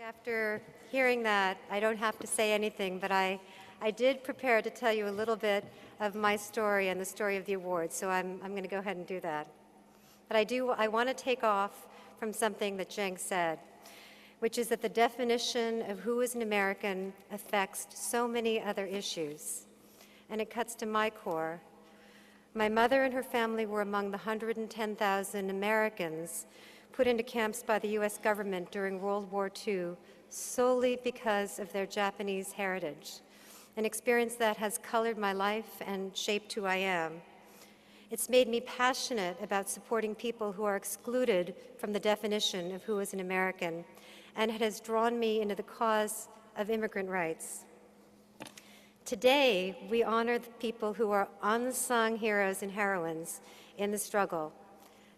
After hearing that, I don't have to say anything, but I did prepare to tell you a little bit of my story and the story of the awards, so I'm going to go ahead and do that. But I want to take off from something that Cenk said, which is that the definition of who is an American affects so many other issues, and it cuts to my core. My mother and her family were among the 110,000 Americans put into camps by the U.S. government during World War II solely because of their Japanese heritage, an experience that has colored my life and shaped who I am. It's made me passionate about supporting people who are excluded from the definition of who is an American, and it has drawn me into the cause of immigrant rights. Today, we honor the people who are unsung heroes and heroines in the struggle.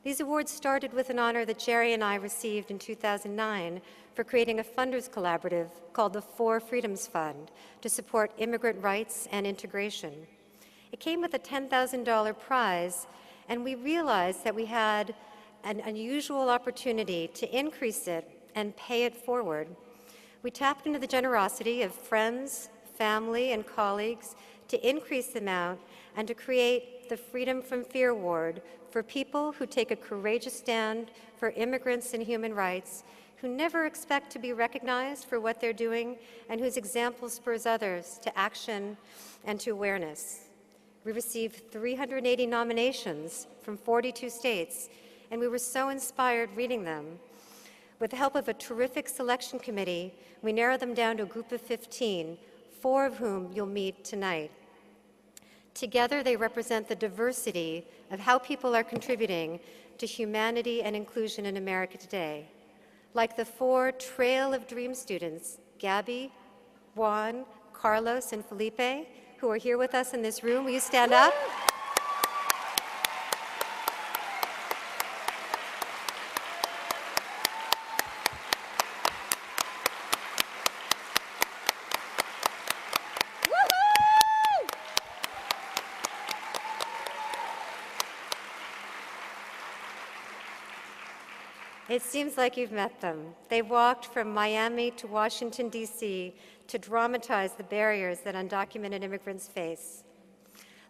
These awards started with an honor that Jerry and I received in 2009 for creating a funders collaborative called the Four Freedoms Fund to support immigrant rights and integration. It came with a $10,000 prize, and we realized that we had an unusual opportunity to increase it and pay it forward. We tapped into the generosity of friends, family, and colleagues to increase the amount and to create the Freedom from Fear Award for people who take a courageous stand for immigrants and human rights, who never expect to be recognized for what they're doing, and whose example spurs others to action and to awareness. We received 380 nominations from 42 states, and we were so inspired reading them. With the help of a terrific selection committee, we narrowed them down to a group of 15, 4 of whom you'll meet tonight. Together, they represent the diversity of how people are contributing to humanity and inclusion in America today. Like the 4 Trail of Dream students, Gabby, Juan, Carlos, and Felipe, who are here with us in this room. Will you stand up? It seems like you've met them. They walked from Miami to Washington, D.C. to dramatize the barriers that undocumented immigrants face.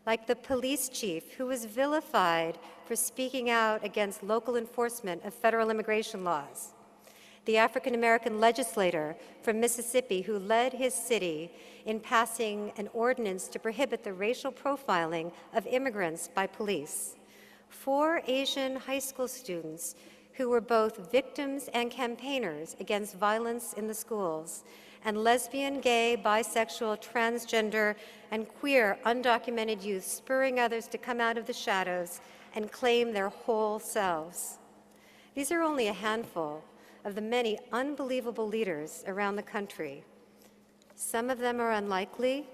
Like the police chief who was vilified for speaking out against local enforcement of federal immigration laws. The African-American legislator from Mississippi who led his city in passing an ordinance to prohibit the racial profiling of immigrants by police. 4 Asian high school students who were both victims and campaigners against violence in the schools, and lesbian, gay, bisexual, transgender, and queer undocumented youth spurring others to come out of the shadows and claim their whole selves. These are only a handful of the many unbelievable leaders around the country. Some of them are unlikely.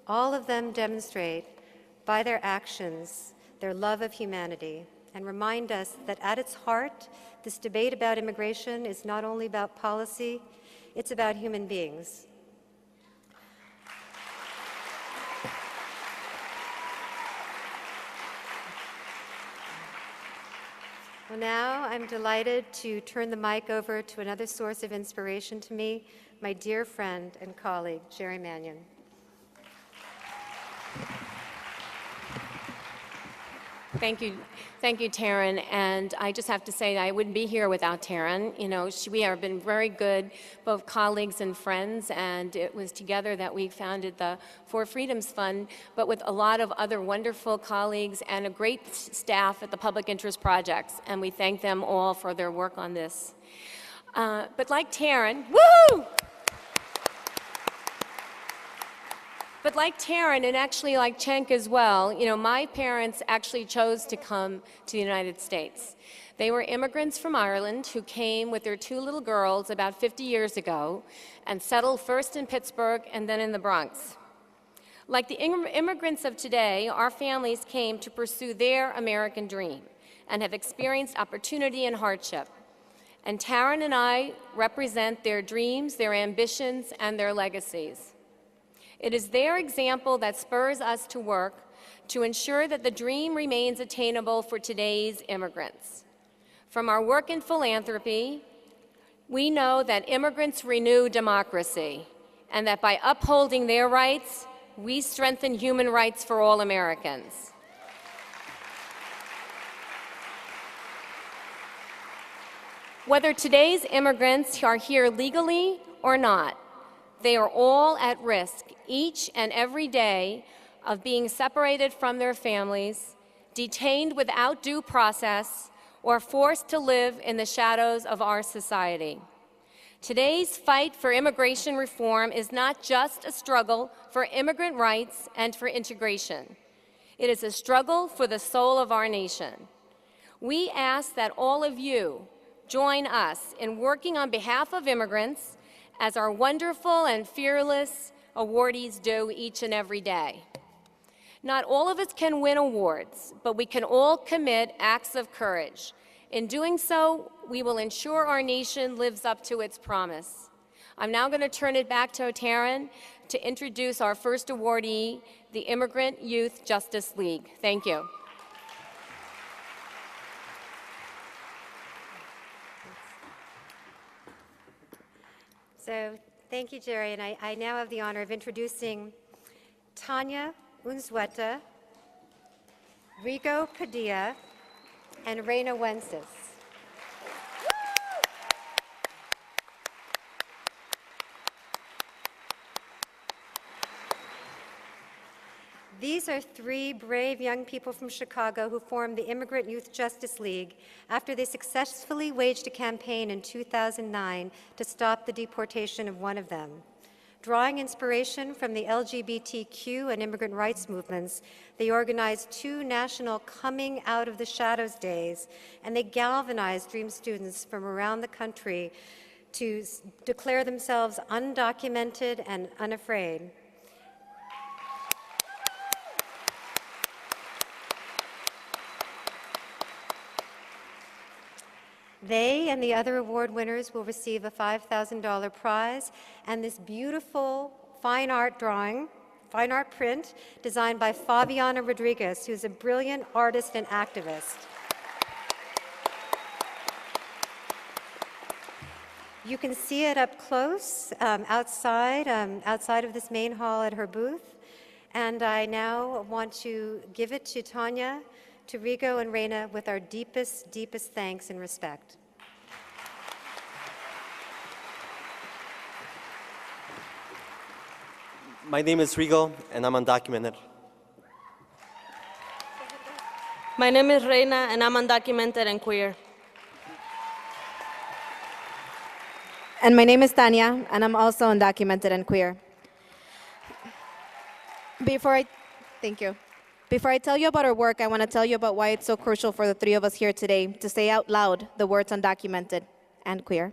All of them demonstrate by their actions their love of humanity, and remind us that at its heart, this debate about immigration is not only about policy, it's about human beings. Well, now I'm delighted to turn the mic over to another source of inspiration to me, my dear friend and colleague, Jerry Mannion. Thank you, Taryn. And I just have to say I wouldn't be here without Taryn. You know, we have been very good, both colleagues and friends, and it was together that we founded the Four Freedoms Fund, but with a lot of other wonderful colleagues and a great staff at the Public Interest Projects, and we thank them all for their work on this. But like Taryn, woo! But like Taryn, and actually like Cenk as well, you know, my parents actually chose to come to the United States. They were immigrants from Ireland who came with their 2 little girls about 50 years ago and settled first in Pittsburgh and then in the Bronx. Like the immigrants of today, our families came to pursue their American dream and have experienced opportunity and hardship. And Taryn and I represent their dreams, their ambitions, and their legacies. It is their example that spurs us to work to ensure that the dream remains attainable for today's immigrants. From our work in philanthropy, we know that immigrants renew democracy, and that by upholding their rights, we strengthen human rights for all Americans. Whether today's immigrants are here legally or not, they are all at risk each and every day of being separated from their families, detained without due process, or forced to live in the shadows of our society. Today's fight for immigration reform is not just a struggle for immigrant rights and for integration. It is a struggle for the soul of our nation. We ask that all of you join us in working on behalf of immigrants as our wonderful and fearless awardees do each and every day. Not all of us can win awards, but we can all commit acts of courage. In doing so, we will ensure our nation lives up to its promise. I'm now going to turn it back to Taryn to introduce our first awardee, the Immigrant Youth Justice League. Thank you. So thank you, Jerry, and I now have the honor of introducing Tania, Unzueta, Rigo Padilla, and Reyna, Wences. These are three brave young people from Chicago who formed the Immigrant Youth Justice League after they successfully waged a campaign in 2009 to stop the deportation of one of them. Drawing inspiration from the LGBTQ and immigrant rights movements, they organized 2 national Coming Out of the Shadows days, and they galvanized Dream students from around the country to declare themselves undocumented and unafraid. They and the other award winners will receive a $5,000 prize and this beautiful fine art print designed by Fabiana Rodriguez, who's a brilliant artist and activist. You can see it up close outside of this main hall at her booth. And I now want to give it to Tania, to Rigo and Reyna with our deepest, deepest thanks and respect. My name is Rigo, and I'm undocumented. My name is Reyna, and I'm undocumented and queer. And my name is Tania, and I'm also undocumented and queer. Thank you. Before I tell you about our work, I want to tell you about why it's so crucial for the 3 of us here today to say out loud the words undocumented and queer.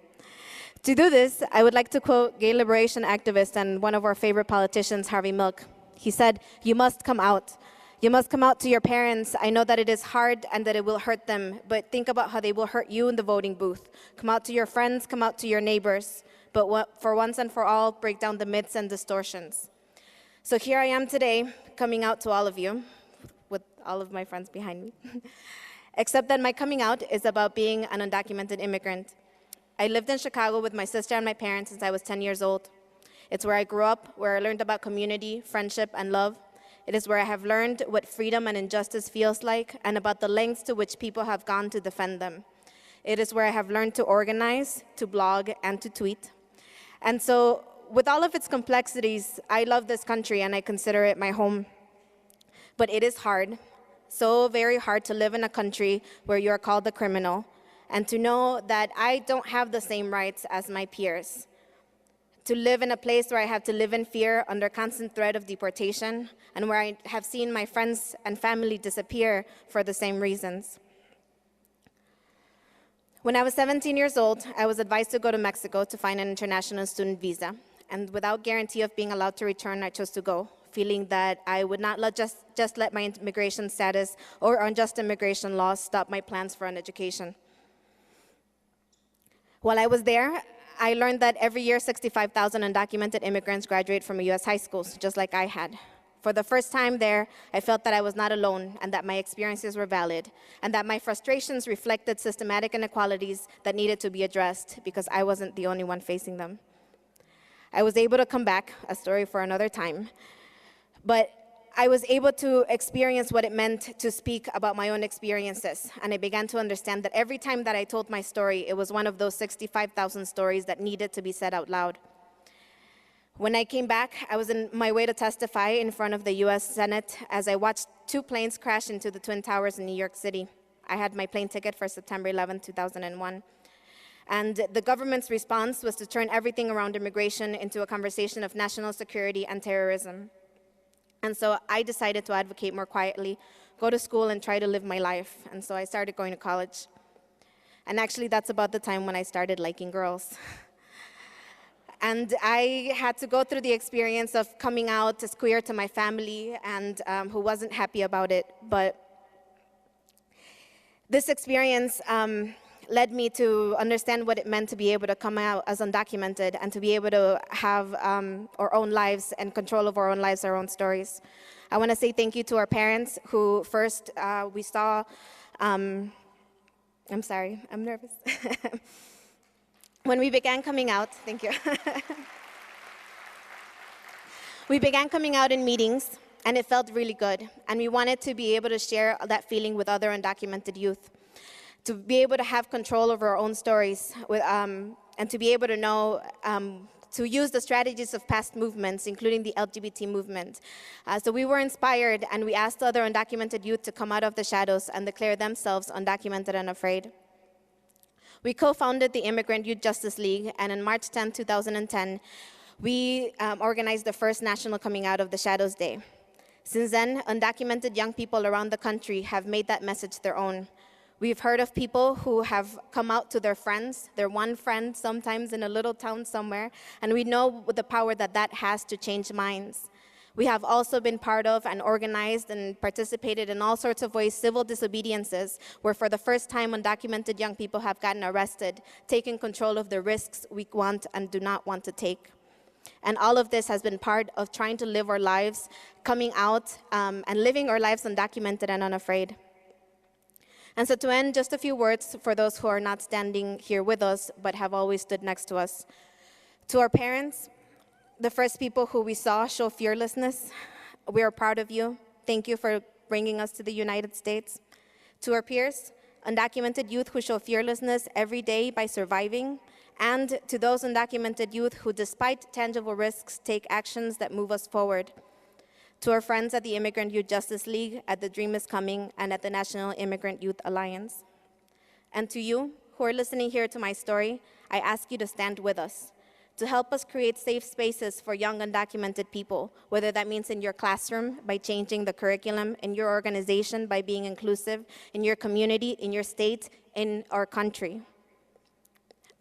To do this, I would like to quote gay liberation activist and one of our favorite politicians, Harvey Milk. He said, "You must come out. You must come out to your parents. I know that it is hard and that it will hurt them, but think about how they will hurt you in the voting booth. Come out to your friends, come out to your neighbors, but for once and for all, break down the myths and distortions." So here I am today, coming out to all of you, with all of my friends behind me, except that my coming out is about being an undocumented immigrant. I lived in Chicago with my sister and my parents since I was 10 years old. It's where I grew up, where I learned about community, friendship, and love. It is where I have learned what freedom and injustice feels like and about the lengths to which people have gone to defend them. It is where I have learned to organize, to blog, and to tweet. And so, with all of its complexities, I love this country and I consider it my home. But it is hard, so very hard to live in a country where you are called a criminal and to know that I don't have the same rights as my peers. To live in a place where I have to live in fear under constant threat of deportation and where I have seen my friends and family disappear for the same reasons. When I was 17 years old, I was advised to go to Mexico to find an international student visa. And without guarantee of being allowed to return, I chose to go, feeling that I would not just let my immigration status or unjust immigration laws stop my plans for an education. While I was there, I learned that every year 65,000 undocumented immigrants graduate from U.S. high schools, just like I had. For the first time there, I felt that I was not alone and that my experiences were valid and that my frustrations reflected systematic inequalities that needed to be addressed because I wasn't the only one facing them. I was able to come back, a story for another time, but I was able to experience what it meant to speak about my own experiences, and I began to understand that every time that I told my story, it was one of those 65,000 stories that needed to be said out loud. When I came back, I was on my way to testify in front of the US Senate as I watched 2 planes crash into the Twin Towers in New York City. I had my plane ticket for September 11, 2001. And the government's response was to turn everything around immigration into a conversation of national security and terrorism. And so I decided to advocate more quietly, go to school and try to live my life. And so I started going to college. And actually, that's about the time when I started liking girls. And I had to go through the experience of coming out as queer to my family and who wasn't happy about it. But this experience led me to understand what it meant to be able to come out as undocumented and to be able to have our own lives and control of our own lives, our own stories. I want to say thank you to our parents who first we saw, I'm sorry, I'm nervous. When we began coming out, thank you. We began coming out in meetings and it felt really good. And we wanted to be able to share that feeling with other undocumented youth, to be able to have control over our own stories, and to be able to know, to use the strategies of past movements, including the LGBT movement. So we were inspired, and we asked other undocumented youth to come out of the shadows and declare themselves undocumented and afraid. We co-founded the Immigrant Youth Justice League, and on March 10, 2010, we organized the first National Coming Out of the Shadows Day. Since then, undocumented young people around the country have made that message their own. We've heard of people who have come out to their friends, their one friend sometimes in a little town somewhere, and we know the power that that has to change minds. We have also been part of and organized and participated in all sorts of ways civil disobediences, where for the first time undocumented young people have gotten arrested, taking control of the risks we want and do not want to take. And all of this has been part of trying to live our lives, coming out and living our lives undocumented and unafraid. And so to end, just a few words for those who are not standing here with us, but have always stood next to us. To our parents, the first people who we saw show fearlessness, we are proud of you. Thank you for bringing us to the United States. To our peers, undocumented youth who show fearlessness every day by surviving, and to those undocumented youth who, despite tangible risks, take actions that move us forward. To our friends at the Immigrant Youth Justice League, at the Dream is Coming, and at the National Immigrant Youth Alliance. And to you, who are listening here to my story, I ask you to stand with us, to help us create safe spaces for young undocumented people, whether that means in your classroom by changing the curriculum, in your organization by being inclusive, in your community, in your state, in our country.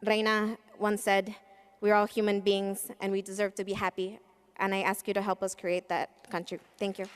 Reyna once said, "We're all human beings and we deserve to be happy." And I ask you to help us create that country. Thank you.